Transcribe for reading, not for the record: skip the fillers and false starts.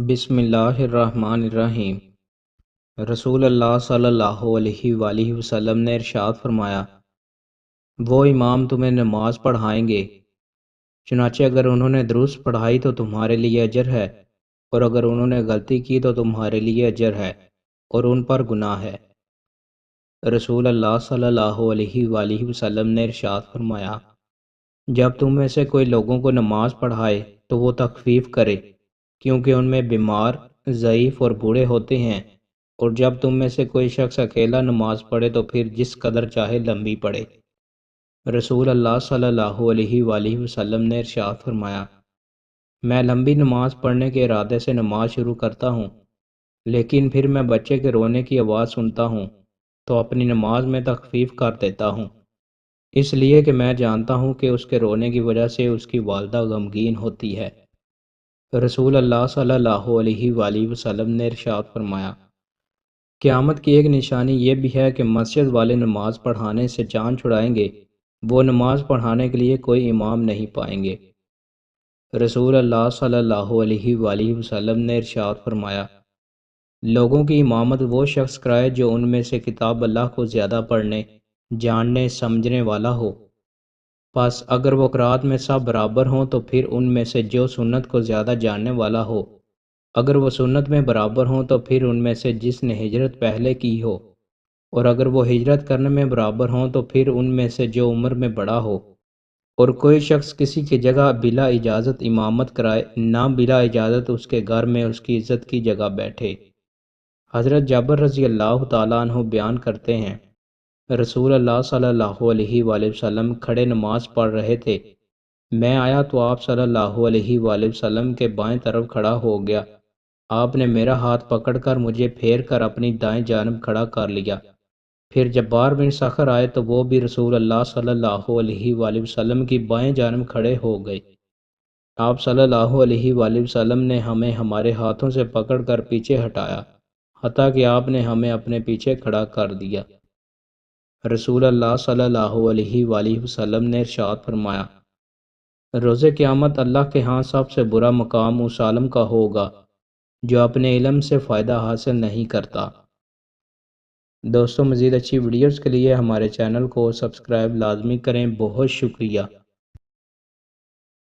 بسم اللہ الرحمن الرحیم۔ رسول اللہ صلی اللہ علیہ وآلہ وسلم نے ارشاد فرمایا، وہ امام تمہیں نماز پڑھائیں گے، چنانچہ اگر انہوں نے درست پڑھائی تو تمہارے لیے اجر ہے، اور اگر انہوں نے غلطی کی تو تمہارے لیے اجر ہے اور ان پر گناہ ہے۔ رسول اللہ صلی اللہ علیہ وآلہ وسلم نے ارشاد فرمایا، جب تم میں سے کوئی لوگوں کو نماز پڑھائے تو وہ تخفیف کرے، کیونکہ ان میں بیمار، ضعیف اور بوڑھے ہوتے ہیں، اور جب تم میں سے کوئی شخص اکیلا نماز پڑھے تو پھر جس قدر چاہے لمبی پڑھے۔ رسول اللہ صلی اللہ علیہ وآلہ وسلم نے ارشاد فرمایا، میں لمبی نماز پڑھنے کے ارادے سے نماز شروع کرتا ہوں، لیکن پھر میں بچے کے رونے کی آواز سنتا ہوں تو اپنی نماز میں تخفیف کر دیتا ہوں، اس لیے کہ میں جانتا ہوں کہ اس کے رونے کی وجہ سے اس کی والدہ غمگین ہوتی ہے۔ رسول اللہ صلی اللہ علیہ وآلہ وسلم نے ارشاد فرمایا، قیامت کی ایک نشانی یہ بھی ہے کہ مسجد والے نماز پڑھانے سے جان چھڑائیں گے، وہ نماز پڑھانے کے لیے کوئی امام نہیں پائیں گے۔ رسول اللہ صلی اللہ علیہ وآلہ وسلم نے ارشاد فرمایا، لوگوں کی امامت وہ شخص کرائے جو ان میں سے کتاب اللہ کو زیادہ پڑھنے، جاننے، سمجھنے والا ہو۔ پس اگر وہ قرات میں سب برابر ہوں تو پھر ان میں سے جو سنت کو زیادہ جاننے والا ہو، اگر وہ سنت میں برابر ہوں تو پھر ان میں سے جس نے ہجرت پہلے کی ہو، اور اگر وہ ہجرت کرنے میں برابر ہوں تو پھر ان میں سے جو عمر میں بڑا ہو، اور کوئی شخص کسی کی جگہ بلا اجازت امامت کرائے، نہ بلا اجازت اس کے گھر میں اس کی عزت کی جگہ بیٹھے۔ حضرت جابر رضی اللہ تعالیٰ عنہ بیان کرتے ہیں، رسول اللہ صلی اللہ علیہ وآلہ وسلم کھڑے نماز پڑھ رہے تھے، میں آیا تو آپ صلی اللہ علیہ وآلہ وسلم کے بائیں طرف کھڑا ہو گیا، آپ نے میرا ہاتھ پکڑ کر مجھے پھیر کر اپنی دائیں جانب کھڑا کر لیا۔ پھر جبار بن سخر آئے تو وہ بھی رسول اللہ صلی اللہ علیہ وآلہ وسلم کی بائیں جانب کھڑے ہو گئے۔ آپ صلی اللہ علیہ وآلہ وسلم نے ہمیں ہمارے ہاتھوں سے پکڑ کر پیچھے ہٹایا، حتیٰ کہ آپ نے ہمیں اپنے پیچھے کھڑا کر دیا۔ رسول اللہ صلی اللہ علیہ وآلہ وسلم نے ارشاد فرمایا، روز قیامت اللہ کے ہاں سب سے برا مقام اس عالم کا ہوگا جو اپنے علم سے فائدہ حاصل نہیں کرتا۔ دوستو، مزید اچھی ویڈیوز کے لیے ہمارے چینل کو سبسکرائب لازمی کریں۔ بہت شکریہ۔